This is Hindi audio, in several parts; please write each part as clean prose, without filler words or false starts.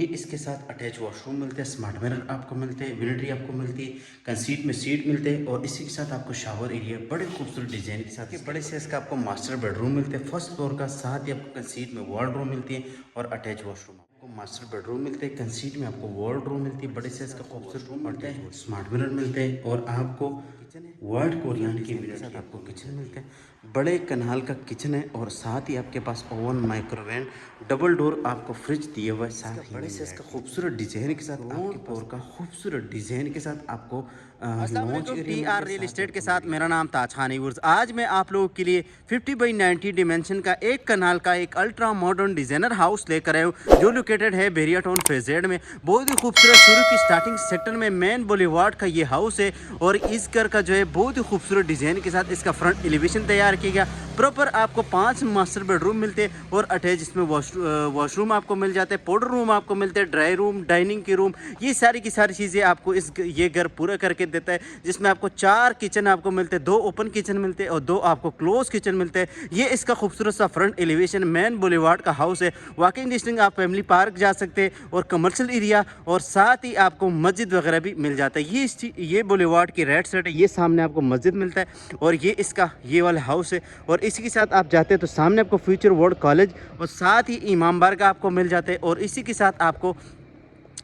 ये इसके साथ अटैच वॉशरूम मिलते हैं, स्मार्ट मिरर आपको मिलते हैं, विनिटी आपको मिलती है, कंसीट में सीट मिलते हैं और इसी के साथ आपको शावर एरिया बड़े खूबसूरत डिजाइन के साथ ये बड़े साइज का आपको मास्टर बेडरूम मिलते हैं फर्स्ट फ्लोर का। साथ ही आपको कंसीट में वार्डरोब मिलती है और अटैच वॉशरूम आपको मास्टर बेडरूम मिलते हैं, कंसीट में आपको वार्डरोब मिलती है, बड़े साइज का खूबसूरत रूम मिलता है, स्मार्ट मिरर मिलते हैं और आपको वर्ल्ड कोरियन के साथ आपको किचन मिलते हैं, बड़े कनाल का किचन है और साथ ही आपके पास ओवन, माइक्रोवेव, डबल डोर आपको फ्रिज दिए हुए साथ ही बड़े से इसका खूबसूरत डिजाइन के साथ आपके फ्लोर का खूबसूरत डिजाइन के साथ आपको लॉन्च TR रियल एस्टेट के साथ मेरा नाम ताज खान व्यूअर्स। आज मैं आप लोगों के लिए 50x90 डिमेंशन का एक कनाल का एक अल्ट्रा मॉडर्न डिजाइनर हाउस लेकर आए हूँ जो लोकेटेड है बेरिया टाउन फेज जेड में। बहुत ही खूबसूरत शुरू की स्टार्टिंग सेक्टर में मेन बुलेवार्ड का ये हाउस है और इस घर का जो है बहुत ही खूबसूरत डिजाइन के साथ इसका फ्रंट एलिवेशन तैयार किया गया। प्रॉपर आपको 5 मास्टर बेडरूम मिलते हैं और अटैच इसमें वॉशरूम आपको मिल जाते हैं, पाउडर रूम आपको मिलते हैं, ड्राई रूम, डाइनिंग की रूम, ये सारी की सारी चीज़ें आपको ये घर पूरा करके देता है। जिसमें आपको 4 किचन आपको मिलते हैं, 2 ओपन किचन मिलते हैं और 2 आपको क्लोज किचन मिलते हैं। ये इसका खूबसूरत सा फ्रंट एलिवेशन मेन बुलेवार्ड का हाउस है। वॉकिंग डिस्टेंस आप फैमिली पार्क जा सकते हैं और कमर्शियल एरिया और साथ ही आपको मस्जिद वगैरह भी मिल जाता है। ये बुलेवार्ड की राइट साइड है, ये सामने आपको मस्जिद मिलता है और ये इसका ये वाला हाउस है। और इसी के साथ आप जाते हैं तो सामने आपको फ्यूचर वर्ल्ड कॉलेज और साथ ही इमाम बारगाह आपको मिल जाते हैं और इसी के साथ आपको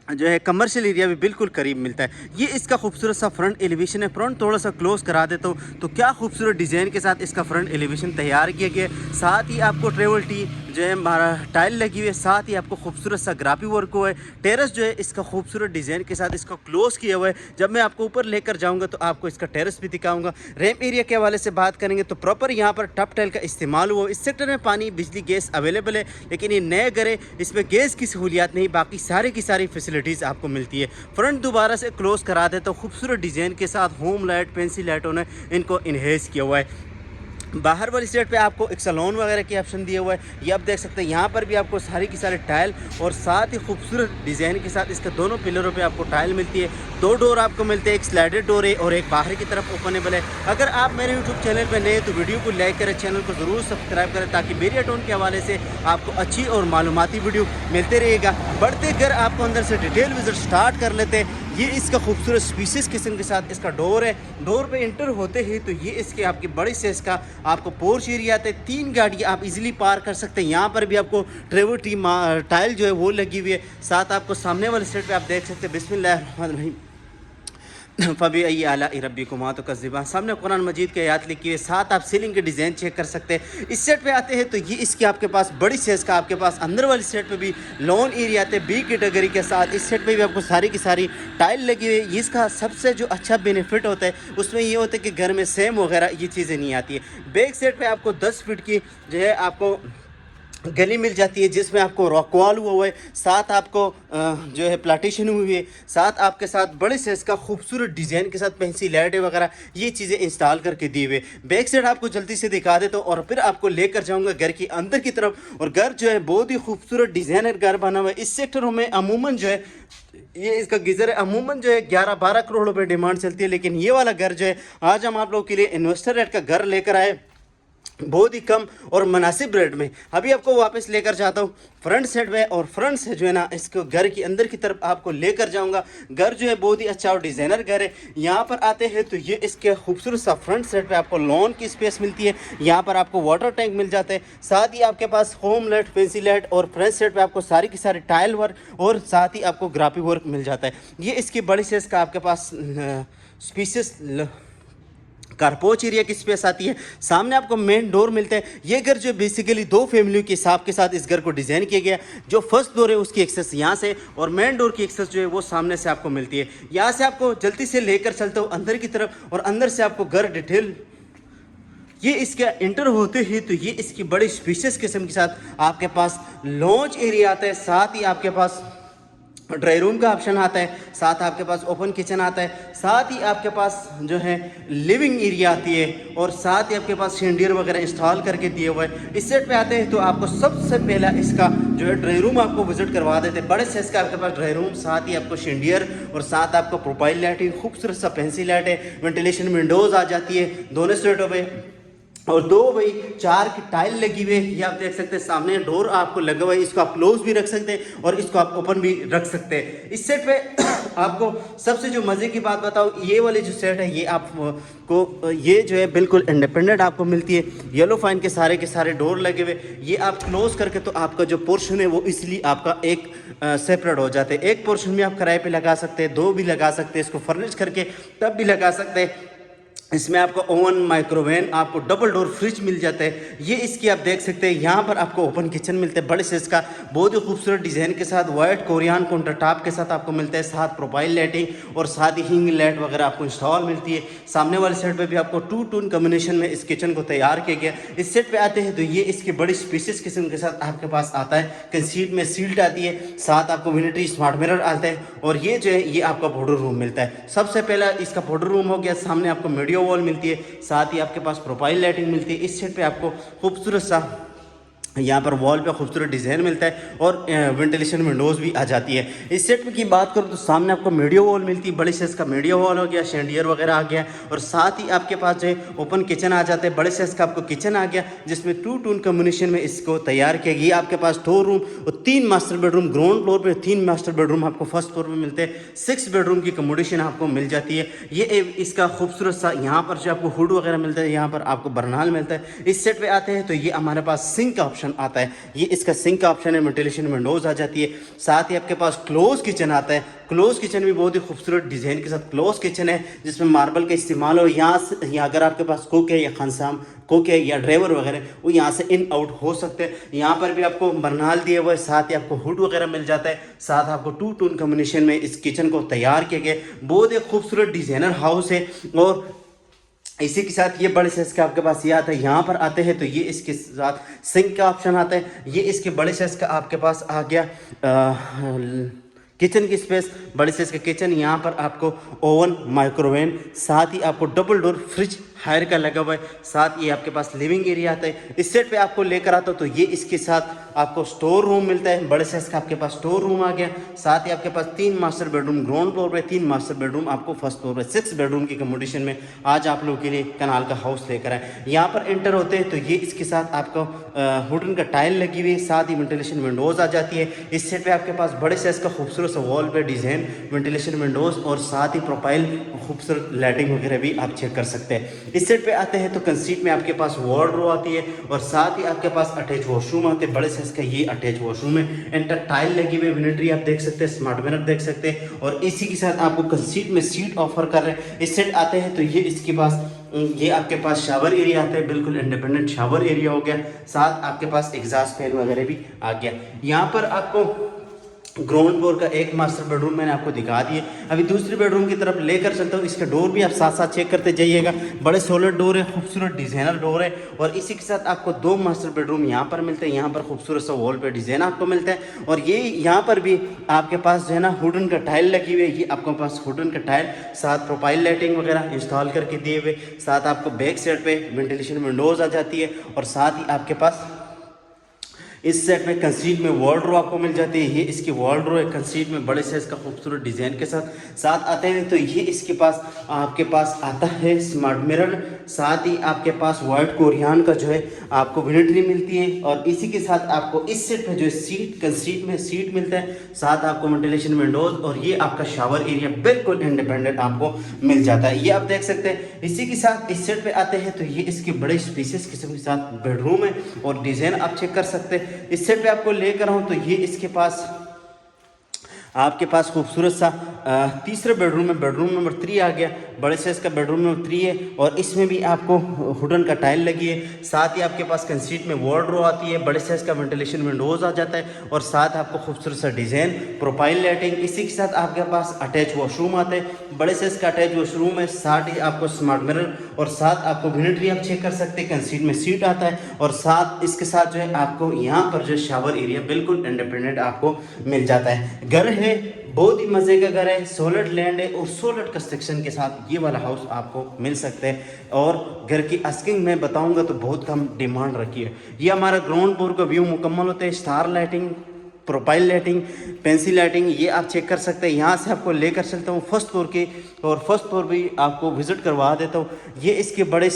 जो है कमर्शियल एरिया भी बिल्कुल करीब मिलता है। ये इसका खूबसूरत सा फ्रंट एलिवेशन है। फ्रंट थोड़ा सा क्लोज करा देता हूँ तो क्या खूबसूरत डिज़ाइन के साथ इसका फ्रंट एलिवेशन तैयार किया गया है। साथ ही आपको ट्रेवल टी जो है हमारा टाइल लगी हुई है, साथ ही आपको खूबसूरत सा ग्राफी वर्क हुआ है। टेरेस जो है इसका खूबसूरत डिज़ाइन के साथ इसको क्लोज किया हुआ है। जब मैं आपको ऊपर लेकर जाऊँगा तो आपको इसका टेरेस भी दिखाऊँगा। रैम एरिया के हवाले से बात करेंगे तो प्रॉपर यहाँ पर टप टाइल का इस्तेमाल हुआ। इस सेक्टर में पानी, बिजली, गैस अवेलेबल है, लेकिन ये नए घर है, इसमें गैस की सहूलियात नहीं, बाकी सारी की सारी फैसिलिटीज़ आपको मिलती है। फ्रंट दोबारा से क्लोज करा दे तो खूबसूरत डिज़ाइन के साथ होम लाइट, पेंसिल लाइटों ने इनको इन्हेंस किया हुआ है। बाहर वाली साइड पे आपको एक सैलून वगैरह की ऑप्शन दिया हुआ है, ये आप देख सकते हैं। यहाँ पर भी आपको सारी की सारी टाइल और साथ ही खूबसूरत डिज़ाइन के साथ इसके दोनों पिलरों पे आपको टाइल मिलती है। 2 डोर आपको मिलते हैं, एक स्लाइडेड डोर है और एक बाहर की तरफ ओपनेबल है। अगर आप मेरे यूट्यूब चैनल पर नए तो वीडियो को लाइक करें, चैनल को ज़रूर सब्सक्राइब करें ताकि बेरिया टाउन के हवाले से आपको अच्छी और मालूमाती वीडियो मिलते रहेगा। बढ़ते घर आपको अंदर से डिटेल विजिट स्टार्ट कर लेते हैं। ये इसका खूबसूरत स्पीसीज किस्म के साथ इसका डोर है। डोर पे इंटर होते ही तो ये इसके आपके बड़े साइज का आपको पोर्च एरिया आता है। 3 गाड़ी आप इजीली पार्क कर सकते हैं। यहाँ पर भी आपको ट्रेवल टी टाइल जो है वो लगी हुई है। साथ आपको सामने वाले साइड पे आप देख सकते हैं बिस्मिल्लाह फ़बी आला रबी कुमा तो कज़िबा, सामने कुरान मजीद के आयत लिखी है। साथ आप सीलिंग के डिज़ाइन चेक कर सकते हैं। इस सेट पे आते हैं तो ये इसके आपके पास बड़ी साइज़ का आपके पास अंदर वाली सेट पे भी लॉन एरिया आते हैं बी कैटेगरी के साथ। इस सेट पे भी आपको सारी की सारी टाइल लगी हुई है। इसका सबसे जो अच्छा बेनिफिट होता है उसमें ये होता है कि घर में सेम वगैरह ये चीज़ें नहीं आती है। बैक सेट पर आपको 10 फीट की जो है आपको गली मिल जाती है जिसमें आपको रॉकवॉल हुआ है, साथ आपको जो है प्लाटेशन हुई है, साथ आपके साथ बड़े साइज का खूबसूरत डिज़ाइन के साथ पेंसिल लाइटें वगैरह ये चीज़ें इंस्टॉल करके दिए हुए। बैक साइड आपको जल्दी से दिखा देता हूँ और फिर आपको लेकर जाऊँगा घर के अंदर की तरफ। और घर जो है बहुत ही खूबसूरत डिज़ाइनर घर बना हुआ है। इस सेक्टरों में अमूमन जो है ये इसका गीज़र है, अमूमन जो है 11-12 करोड़ रुपये डिमांड चलती है, लेकिन ये वाला घर जो है आज हम आप लोगों के लिए इन्वेस्टर रेट का घर लेकर आए बहुत ही कम और मुनासिब रेट में। अभी आपको वापस लेकर जाता हूँ फ्रंट साइड में और फ्रंट से जो है ना इसको घर की अंदर की तरफ आपको लेकर जाऊंगा। घर जो है बहुत ही अच्छा और डिज़ाइनर घर है। यहाँ पर आते हैं तो ये इसके खूबसूरत सा फ्रंट साइड पे आपको लॉन की स्पेस मिलती है। यहाँ पर आपको वाटर टैंक मिल जाता है, साथ ही आपके पास होम लाइट, पेंसिल लाइट और फ्रंट साइड पे आपको सारी की सारी टाइल वर्क और साथ ही आपको ग्राफी वर्क मिल जाता है। ये इसकी बड़ी साइज का आपके पास स्पीसीज कारपोच एरिया की स्पेस आती है। सामने आपको मेन डोर मिलते हैं। ये घर जो बेसिकली 2 फैमिलियों के हिसाब के साथ इस घर को डिज़ाइन किया गया। जो फर्स्ट डोर है उसकी एक्सेस यहाँ से और मेन डोर की एक्सेस जो है वो सामने से आपको मिलती है। यहाँ से आपको जल्दी से लेकर चलता हूँ अंदर की तरफ और अंदर से आपको घर डिटेल ये इसके इंटर होते ही तो ये इसकी बड़ी स्पेशियस किस्म के साथ आपके पास लॉन्च एरिया आता है। साथ ही आपके पास ड्राई रूम का ऑप्शन आता है, साथ आपके पास ओपन किचन आता है, साथ ही आपके पास जो है लिविंग एरिया आती है और साथ ही आपके पास शेंडियर वगैरह इंस्टॉल करके दिए हुए हैं। इस सेट पे आते हैं तो आपको सबसे पहला इसका जो है ड्राई रूम आपको विजिट करवा देते हैं। बड़े साइज का आपके पास ड्राई रूम, साथ ही आपको शेंडियर और साथ आपको प्रोफाइल लाइटिंग, खूबसूरत सा पेंसिल लाइट है, वेंटिलेशन विंडोज़ आ जाती है दोनों सेटों पर। और 2x4 की टाइल लगी हुई है। ये आप देख सकते हैं, सामने डोर आपको लगा हुआ है, इसको आप क्लोज भी रख सकते हैं और इसको आप ओपन भी रख सकते हैं। इस सेट पे आपको सबसे जो मज़े की बात बताऊँ, ये वाली जो सेट है ये आपको ये जो है बिल्कुल इंडिपेंडेंट आपको मिलती है। येलो फाइन के सारे डोर लगे हुए, ये आप क्लोज करके तो आपका जो पोर्शन है वो इसलिए आपका एक सेपरेट हो जाते हैं। एक पोर्शन में आप किराए पे लगा सकते हैं, 2 भी लगा सकते हैं, इसको फर्निश करके तब भी लगा सकते हैं। इसमें आपको ओवन, माइक्रोवेव, आपको डबल डोर फ्रिज मिल जाता है। ये इसकी आप देख सकते हैं, यहाँ पर आपको ओपन किचन मिलता है बड़े से, इसका बहुत ही खूबसूरत डिज़ाइन के साथ वाइट कोरियन काउंटर टॉप के साथ आपको मिलता है, साथ प्रोफाइल लाइटिंग और साथ ही हिंग लाइट वगैरह आपको इंस्टॉल मिलती है। सामने वाले सेट पे भी आपको 2 टून कम्बिनेशन में इस किचन को तैयार किया गया। इस सेट पे आते हैं तो ये इसकी बड़ी स्पेसियस किस्म के साथ आपके पास आता है। कंसीट में सील्ड आती है, साथ आपको विनिटी स्मार्ट मिरर आता है और ये जो है ये आपका पाउडर रूम मिलता है। सबसे पहला इसका पाउडर रूम हो गया, सामने आपको मीडियो वॉल मिलती है, साथ ही आपके पास प्रोफाइल लाइटिंग मिलती है। इस सेट पे आपको खूबसूरत सा यहाँ पर वॉल पे खूबसूरत डिज़ाइन मिलता है और वेंटिलेशन विंडोज़ भी आ जाती है। इस सेट की बात करूँ तो सामने आपको मीडियो वॉल मिलती है, बड़े साइज़ का मीडियो वॉल हो गया, शैंडियर वगैरह आ गया और साथ ही आपके पास जो है ओपन किचन आ जाते हैं। बड़े साइज़ का आपको किचन आ गया जिसमें 2 टून कम्बिनेशन में इसको तैयार किया गया। आपके पास 2 रूम और 3 मास्टर बेडरूम, ग्राउंड फ्लोर पर 3 मास्टर बेडरूम आपको फर्स्ट फ्लोर में मिलते हैं। 6 बेडरूम की कमोडेशन आपको मिल जाती है। ये इसका खूबसूरत सा यहाँ पर जो आपको हुड वगैरह मिलता है, यहाँ पर आपको बर्नाल मिलता है। इस सेट पे आते हैं तो ये हमारे पास सिंक का ऑप्शन आता है, ये इसका सिंक का ऑप्शन है, वेंटिलेशन विंडोज़ आ जाती है। साथ ही आपके पास क्लोज किचन आता है। क्लोज किचन भी बहुत ही खूबसूरत डिज़ाइन के साथ क्लोज किचन है जिसमें मार्बल का इस्तेमाल हो। यहाँ से अगर आपके पास कुक है या खानसाम कुक है या ड्राइवर वगैरह, वो यहाँ से इन आउट हो सकते हैं। यहाँ पर भी आपको बर्नाल दिया हुआ है, साथ ही आपको हुड वगैरह मिल जाता है। साथ आपको 2 टून कम्बिनेशन में इस किचन को तैयार किया गया। बहुत ही खूबसूरत डिज़ाइनर हाउस है और इसी के साथ ये बड़े साइज का आपके पास ये आता है। यहाँ पर आते हैं तो ये इसके साथ सिंक का ऑप्शन आता है। ये इसके बड़े साइज का आपके पास आ गया किचन की स्पेस, बड़े साइज का किचन। यहाँ पर आपको ओवन, माइक्रोवेव, साथ ही आपको डबल डोर फ्रिज हायर का लगा हुआ है। साथ ये आपके पास लिविंग एरिया आता है। इस सेट पे आपको लेकर आता हूँ तो ये इसके साथ आपको स्टोर रूम मिलता है, बड़े साइज का आपके पास स्टोर रूम आ गया। साथ ही आपके पास 3 मास्टर बेडरूम ग्राउंड फ्लोर पे, 3 मास्टर बेडरूम आपको फर्स्ट फ्लोर पे, 6 बेडरूम की कमोडेशन में आज आप लोगों के लिए कनाल का हाउस लेकर आए। यहाँ पर एंटर होते हैं तो ये इसके साथ आपको वुडन का टाइल लगी हुई है, साथ ही वेंटिलेशन विंडोज़ आ जाती है। इस सेट पे आपके पास बड़े साइज का खूबसूरत सा वॉल पे डिज़ाइन, वेंटिलेशन विंडोज़ और साथ ही प्रोफाइल खूबसूरत लाइटिंग वगैरह भी आप चेक कर सकते हैं। इस सेट पे आते हैं तो कंसीट में आपके पास वार्डरोब आती है और साथ ही आपके पास अटैच वॉशरूम आते हैं। बड़े साइज का ये अटैच वॉशरूम है, एंटर टाइल लगी हुई, विनिटी आप देख सकते हैं, स्मार्ट मिरर देख सकते हैं और इसी के साथ आपको कंसीट में सीट ऑफर कर रहे हैं। इस सेट आते हैं तो ये इसके पास ये आपके पास शावर एरिया आता है, बिल्कुल इंडिपेंडेंट शावर एरिया हो गया। साथ आपके पास एग्जॉस्ट फैन वगैरह भी आ गया। यहाँ पर आपको ग्राउंड फ्लोर का एक मास्टर बेडरूम मैंने आपको दिखा दिए। अभी दूसरी बेडरूम की तरफ लेकर चलता हूँ। इसका डोर भी आप साथ साथ चेक करते जाइएगा। बड़े सोलर डोर है, खूबसूरत डिज़ाइनर डोर है और इसी के साथ आपको 2 मास्टर बेडरूम यहाँ पर मिलते हैं। यहाँ पर खूबसूरत सा वॉल पे डिज़ाइन आपको मिलता है और ये यहाँ पर भी आपके पास जो है ना वुडन का टाइल लगी हुई है। ये आपके पास वुडन का टाइल, साथ प्रोफाइल लाइटिंग वगैरह इंस्टॉल करके दिए हुए। साथ आपको बैक साइड पे वेंटिलेशन विंडोज़ आ जाती है और साथ ही आपके पास इस सेट में कंसीट में वार्डरोब आपको मिल जाती है। ये इसकी वार्डरोब है कंसीट में, बड़े साइज का खूबसूरत डिज़ाइन के साथ आते हैं तो ये इसके पास आपके पास आता है स्मार्ट मिरर। साथ ही आपके पास वाइट कोरियन का जो है आपको विनिटी मिलती है और इसी के साथ आपको इस सेट पे जो है सीट, कंसीट में सीट मिलता है। साथ आपको वेंटिलेशन विंडोज और ये आपका शावर एरिया बिल्कुल इंडिपेंडेंट आपको मिल जाता है। ये आप देख सकते हैं। इसी के साथ इस सेट पे आते हैं तो ये इसके बड़े स्पेसियस किस्म के साथ बेडरूम है और डिज़ाइन आप चेक कर सकते हैं। इस सेट पे आपको लेकर आऊँ तो ये इसके पास आपके पास खूबसूरत सा तीसरे बेडरूम में बेडरूम नंबर 3 आ गया। बड़े साइज का बेडरूम नंबर 3 है और इसमें भी आपको वुडन का टाइल लगी है। साथ ही आपके पास कंसीट में वार्डरोब आती है, बड़े साइज का वेंटिलेशन विंडोज़ आ जाता है और साथ आपको खूबसूरत सा डिज़ाइन, प्रोफाइल लाइटिंग। इसी के साथ आपके पास अटैच वॉशरूम आता है, बड़े साइज का अटैच वॉशरूम है। साथ ही आपको स्मार्ट मिरर और साथ आपको विनिटी आप चेक कर सकते हैं। कंसीट में सीट आता है और साथ इसके साथ जो है आपको यहाँ पर जो शावर एरिया बिल्कुल इंडिपेंडेंट आपको मिल जाता है। घर है, बहुत ही मज़े का घर है, सोलर लैंड है और सोलर कंस्ट्रक्शन के साथ ये वाला हाउस आपको मिल सकता है। और घर की आस्किंग मैं बताऊंगा तो बहुत कम डिमांड रखी है। ये हमारा ग्राउंड फ्लोर का व्यू मुकम्मल होता है, star lighting profile lighting, pencil lighting, ये आप चेक कर सकते हैं। यहाँ से आपको लेकर चलता हूँ फर्स्ट फ्लोर के, और फर्स्ट फ्लोर भी आपको विज़िट करवा देता हूँ। ये इसके बड़े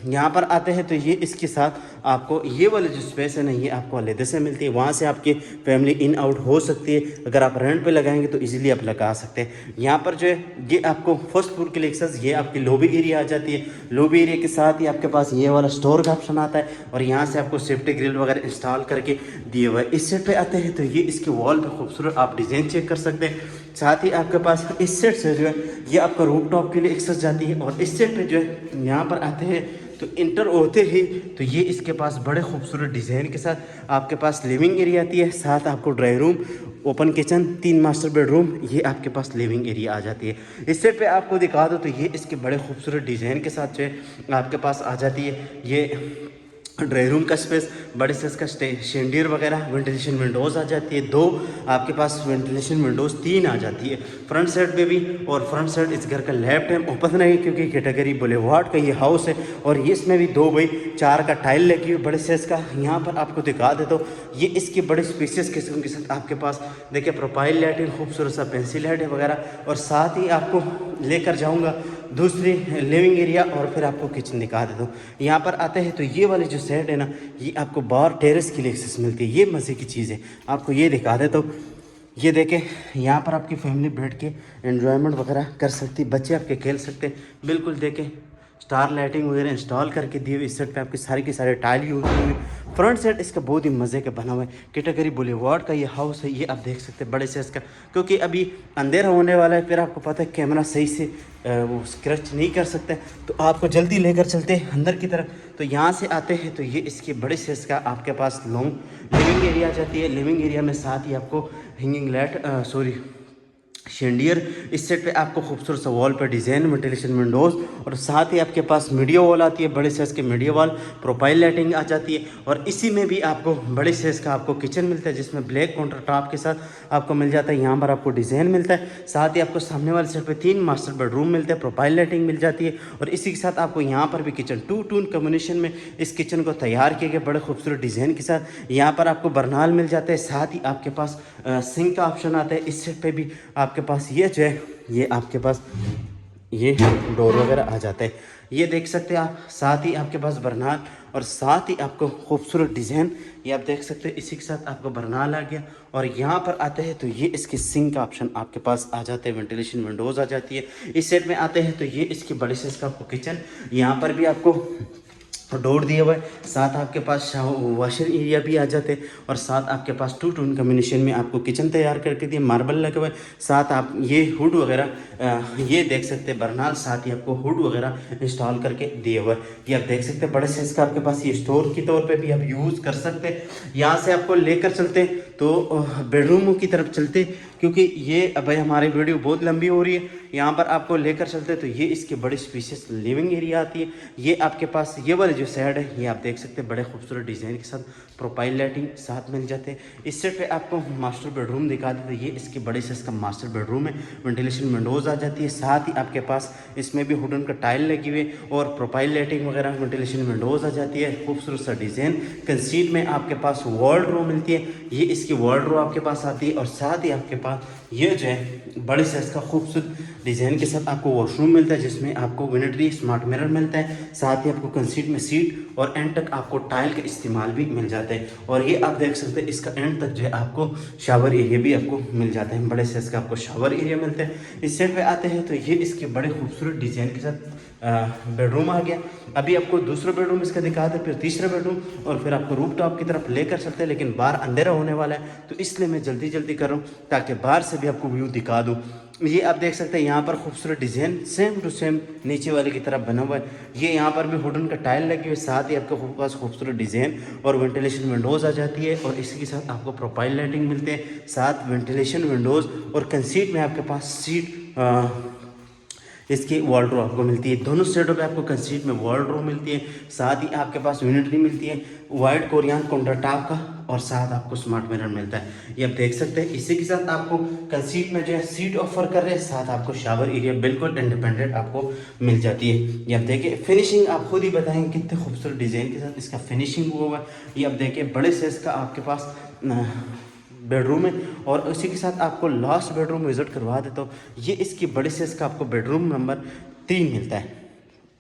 यहाँ पर आते हैं तो ये इसके साथ आपको ये वाली जो स्पेस है ना, ये आपको अलग से मिलती है। वहाँ से आपकी फैमिली इन आउट हो सकती है। अगर आप रेंट पे लगाएंगे तो इजीली आप लगा सकते हैं। यहाँ पर जो है ये आपको फर्स्ट फ्लोर के लिए एक्सेस, ये आपकी लॉबी एरिया आ जाती है। लॉबी एरिया के साथ ही आपके पास ये वाला स्टोर का ऑप्शन आता है, और यहाँ से आपको सेफ्टी ग्रिल वगैरह इंस्टॉल करके दिए हुए। इस सेट पे आते हैं तो ये इसके वॉल पे खूबसूरत आप डिज़ाइन चेक कर सकते हैं। साथ ही आपके पास इस सेट से जो है ये आपका रूफ टॉप के लिए एक्सेस जाती है। और इस सेट पे जो है यहाँ पर आते हैं तो इंटर होते ही तो ये इसके पास बड़े खूबसूरत डिज़ाइन के साथ आपके पास लिविंग एरिया आती है। साथ आपको dry room, open kitchen, 3 master bedroom, ये आपके पास लिविंग एरिया आ जाती है। इस सेट पे आपको दिखा दो तो ये इसके बड़े खूबसूरत डिज़ाइन के साथ जो है आपके पास आ जाती है। ये ड्राई रूम का स्पेस, बड़े साइज का शेंडियर वगैरह, वेंटिलेशन विंडोज़ आ जाती है 2, आपके पास वेंटिलेशन विंडोज़ 3 आ जाती है फ्रंट साइड पे भी। और फ्रंट साइड इस घर का लेफ्ट टाइम ओपन नहीं, क्योंकि कैटेगरी बुलेवार्ड का ये हाउस है। और ये इसमें भी 2x4 का टाइल लगी हुई बड़े साइज का। यहाँ पर आपको दिखा देता हूँ, ये इसके बड़े स्पेसियस किस्म के साथ आपके पास देखिए प्रोफाइल लाइटिंग, खूबसूरत सा पेंसिल लाइट वगैरह। और साथ ही आपको लेकर जाऊँगा दूसरी लिविंग एरिया, और फिर आपको किचन दिखा देता हूँ। यहाँ पर आते हैं तो ये वाली जो सेट है ना, ये आपको बाहर टेरेस के लिए एक्सेस मिलती है। ये मज़े की चीज़ है, आपको ये दिखा देता हूँ। ये देखें, यहाँ पर आपकी फैमिली बैठ के एंजॉयमेंट वगैरह कर सकती है, बच्चे आपके खेल सकते हैं। बिल्कुल देखें, स्टार लाइटिंग वगैरह इंस्टॉल करके दी हुई। इस सेट पे आपकी सारी की सारे टाइल यूज़ हुई हुई। फ्रंट सेट इसका बहुत ही मज़े का बना हुआ है। कैटेगरी बुलेवार्ड का ये हाउस है, ये आप देख सकते हैं बड़े साइज का। क्योंकि अभी अंधेरा होने वाला है, फिर आपको पता है कैमरा सही से वो स्क्रैच नहीं कर सकते, तो आपको जल्दी लेकर चलते हैं अंदर की तरफ। तो यहाँ से आते हैं तो ये इसके बड़े साइज का आपके पास लॉन्ग लिविंग एरिया आ जाती है। लिविंग एरिया में साथ ही आपको हैंगिंग लाइट शेंडियर। इस सेट पे आपको खूबसूरत सा वॉल पर डिज़ाइन, वेंटिलेशन विंडोज़, और साथ ही आपके पास मीडिया वॉल आती है, बड़े साइज़ के मीडिया वॉल, प्रोफाइल लाइटिंग आ जाती है। और इसी में भी आपको बड़े साइज़ का आपको किचन मिलता है, जिसमें ब्लैक काउंटर टॉप के साथ आपको मिल जाता है। यहाँ पर आपको डिज़ाइन मिलता है। साथ ही आपको सामने वाले सेट पे 3 मास्टर बेडरूम मिलते हैं, प्रोफाइल लाइटिंग मिल जाती है। और इसी के साथ आपको यहाँ पर भी किचन 2 टू कम्बिनेशन में इस किचन को तैयार किया गया बड़े खूबसूरत डिज़ाइन के साथ। यहाँ पर आपको बर्नाल मिल जाता है। साथ ही आपके पास सिंक का ऑप्शन आता है। इस सेट पे भी आपके पास ये जो है, ये आपके पास ये डोर वगैरह आ जाता है, ये देख सकते हैं आप। साथ ही आपके पास बर्नाल, और साथ ही आपको खूबसूरत डिज़ाइन, ये आप देख सकते हैं। इसी के साथ आपको बर्नाल आ गया। और यहाँ पर आते हैं तो ये इसके सिंक का ऑप्शन आपके पास आ जाते हैं, वेंटिलेशन विंडोज़ आ जाती है। इस सेट में आते हैं तो ये इसके बड़े साइज का आपको किचन, यहाँ पर भी आपको डोर दिया हुआ है। साथ आपके पास वॉशर एरिया भी आ जाते हैं। और साथ आपके पास 2 टोन कम्बिनेशन में आपको किचन तैयार करके दिए, मार्बल लगे हुए। साथ आप ये हुड वगैरह ये देख सकते हैं बर्नाल, साथ ही आपको हुड वगैरह इंस्टॉल करके दिए हुए। ये आप देख सकते हैं बड़े साइज का आपके पास ये स्टोर के तौर पे भी आप यूज़ कर सकते हैं। यहाँ से आपको लेकर चलते हैं तो बेडरूमों की तरफ चलते, क्योंकि ये अब हमारी वीडियो बहुत लंबी हो रही है। यहाँ पर आपको लेकर चलते तो ये इसके बड़े स्पेशियस लिविंग एरिया आती है। ये आपके पास ये वाले जो सेट है, ये आप देख सकते हैं बड़े खूबसूरत डिज़ाइन के साथ प्रोफाइल लाइटिंग साथ मिल जाते हैं। इस सेट पे आपको मास्टर बेडरूम दिखा देते हैं। ये इसके बड़े साइज का मास्टर बेडरूम है, वेंटिलेशन विंडोज़ आ जाती है। साथ ही आपके पास इसमें भी वुडन का टाइल लगी हुई है, और प्रोफाइल लाइटिंग वगैरह, वेंटिलेशन विंडोज़ आ जाती है। खूबसूरत सा डिज़ाइन कंसीट में आपके पास वार्डरोब मिलती है। ये इसकी वार्डरोब आपके पास आती है। और साथ ही आपके पास ये जो है बड़े साइज का खूबसूरत डिज़ाइन के साथ आपको वॉशरूम मिलता है, जिसमें आपको विनेटरी स्मार्ट मिरर मिलता है। साथ ही आपको कंसीट में सीट और एंड तक आपको टाइल का इस्तेमाल भी मिल जाता है। और ये आप देख सकते हैं इसका एंड तक जो है आपको शावर एरिया भी आपको मिल जाता है, बड़े साइज का आपको शावर एरिया मिलता है। इस सेट पे आते हैं तो ये इसके बड़े खूबसूरत डिज़ाइन के साथ बेडरूम आ गया। अभी आपको दूसरा बेडरूम इसका दिखाते हैं, फिर तीसरा बेडरूम, और फिर आपको रूफ टॉप की तरफ लेकर चलते हैं। लेकिन बाहर अंधेरा होने वाला है, तो इसलिए मैं जल्दी जल्दी कर रहा हूँ ताकि बाहर से भी आपको व्यू दिखा दूँ। ये आप देख सकते हैं यहाँ पर खूबसूरत डिज़ाइन सेम टू सेम नीचे वाले की तरफ बना हुआ है। ये यहाँ पर भी वुडन का टाइल लगे हुए, साथ ही आपके पास खूबसूरत डिज़ाइन और वेंटिलेशन विंडोज़ आ जाती है। और इसी के साथ आपको प्रोफाइल लाइटिंग मिलते हैं, साथ वेंटिलेशन विंडोज़, और कंसीट में आपके पास सीट इसकी वार्डरोब आपको मिलती है। दोनों साइडों पे आपको कंसीट में वार्डरोब मिलती है। साथ ही आपके पास यूनिटरी मिलती है वाइट कोरियन काउंटर टॉप का, और साथ आपको स्मार्ट मिरर मिलता है। ये आप देख सकते हैं। इसी के साथ आपको कंसीट में जो है सीट ऑफर कर रहे हैं, साथ आपको शावर एरिया बिल्कुल इंडिपेंडेंट आपको मिल जाती है। ये आप देखिए फिनिशिंग आप खुद ही बताएंगे कितने खूबसूरत डिज़ाइन के साथ इसका फिनिशिंग हुआ हुआ है। ये आप देखिए बड़े साइज का आपके पास बेडरूम है। और उसी के साथ आपको लास्ट बेडरूम विज़िट करवा देता हूँ। ये इसकी बड़े साइज़ का आपको बेडरूम नंबर 3 मिलता है।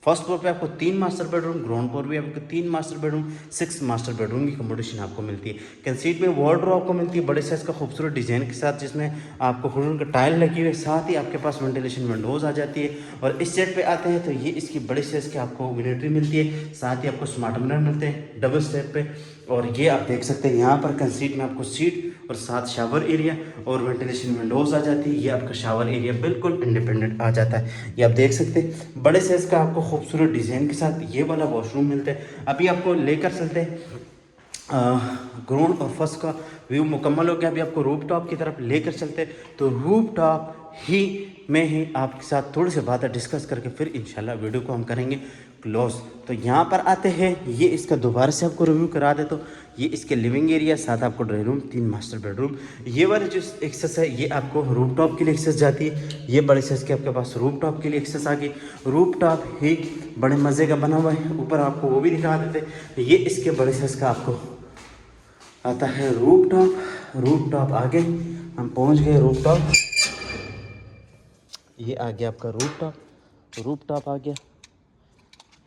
फर्स्ट फ्लोर पे आपको 3 मास्टर बेडरूम, ग्राउंड फ्लोर भी आपको 3 मास्टर बेडरूम, 6 मास्टर बेडरूम की कम्बोडेशन आपको मिलती है। कंसीट में वार्डरोब आपको मिलती है बड़े साइज़ का खूबसूरत डिज़ाइन के साथ, जिसमें आपको हुडन का टाइल लगी हुई है, साथ ही आपके पास वेंटिलेशन विंडोज़ आ जाती है। और इस सेट पे आते हैं तो ये इसकी बड़े साइज़ की आपको विनेटरी मिलती है, साथ ही आपको स्मार्ट मिरर मिलते हैं डबल स्टेप पे। और ये आप देख सकते हैं यहाँ पर कंसीट में आपको सीट और साथ शावर एरिया और वेंटिलेशन विंडोज़ आ जाती है। ये आपका शावर एरिया बिल्कुल इंडिपेंडेंट आ जाता है। ये आप देख सकते हैं बड़े साइज़ का आपको खूबसूरत डिज़ाइन के साथ ये वाला वॉशरूम मिलता है। अभी आपको लेकर चलते हैं ग्राउंड और फर्स्ट का व्यू मुकम्मल हो गया। अभी आपको रूफ टॉप की तरफ लेकर चलते हैं, तो रूफ टॉप में ही आपके साथ थोड़ी सी बातें डिस्कस करके फिर इंशाल्लाह वीडियो को हम करेंगे क्लोज। तो यहाँ पर आते हैं, ये इसका दोबारा से आपको रिव्यू करा दे तो ये इसके लिविंग एरिया, साथ आपको ड्राइंग रूम, 3 मास्टर बेडरूम। ये वाली जो एक्सेस है ये आपको रूफ टॉप के लिए एक्सेस जाती है। ये बड़े साइज के आपके पास रूफ टॉप के लिए एक्सेस आ गई। रूफ टॉप ही बड़े मज़े का बना हुआ है, ऊपर आपको वो भी दिखा देते। ये इसके बड़े साइज का आपको आता है रूफ टॉप। रूफ टॉप आगे हम पहुँच गए रूफ टॉप। ये आ गया आपका रूफ टॉप, रूफ टॉप आ गया।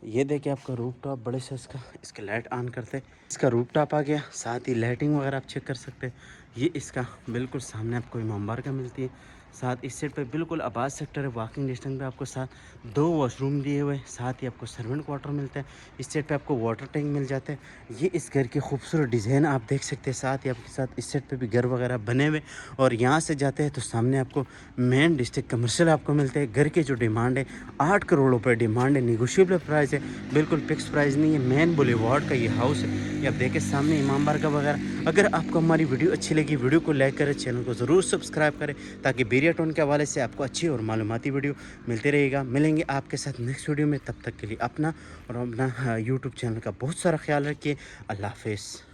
ये देखिए आपका रूफ टॉप बड़े साइज का। इसके लाइट ऑन करते, इसका रूफ टॉप आ गया, साथ ही लाइटिंग वगैरह आप चेक कर सकते हैं। ये इसका बिल्कुल सामने आपको इमाम बार का मिलती है। साथ इस साइड पे बिल्कुल आबाद सेक्टर है, वॉकिंग डिस्टेंस पे आपको साथ 2 वॉशरूम दिए हुए हैं, साथ ही आपको सर्वेंट क्वार्टर मिलता है। इस साइड पे आपको वाटर टैंक मिल जाता है। ये इस घर की खूबसूरत डिज़ाइन आप देख सकते हैं। साथ ही आपके साथ इस साइड पे भी घर वगैरह बने हुए। और यहाँ से जाते हैं तो सामने आपको मेन डिस्ट्रिक्ट कमर्शियल आपको मिलते हैं। घर की जो डिमांड है 8 करोड़ रुपये डिमांड है, निगोशिएबल प्राइस है, बिल्कुल फिक्स प्राइस नहीं है। मेन बुलेवार्ड का ये हाउस है। ये आप देखें सामने इमाम बार का वगैरह। अगर आपको हमारी वीडियो अच्छी लगी, वीडियो को लाइक करें, चैनल को ज़रूर सब्सक्राइब करें, ताकि बेरिया टाउन के हवाले से आपको अच्छी और मालूमाती वीडियो मिलते रहेगा। मिलेंगे आपके साथ नेक्स्ट वीडियो में, तब तक के लिए अपना और अपना यूट्यूब चैनल का बहुत सारा ख्याल रखिए। अल्लाह हाफिज़।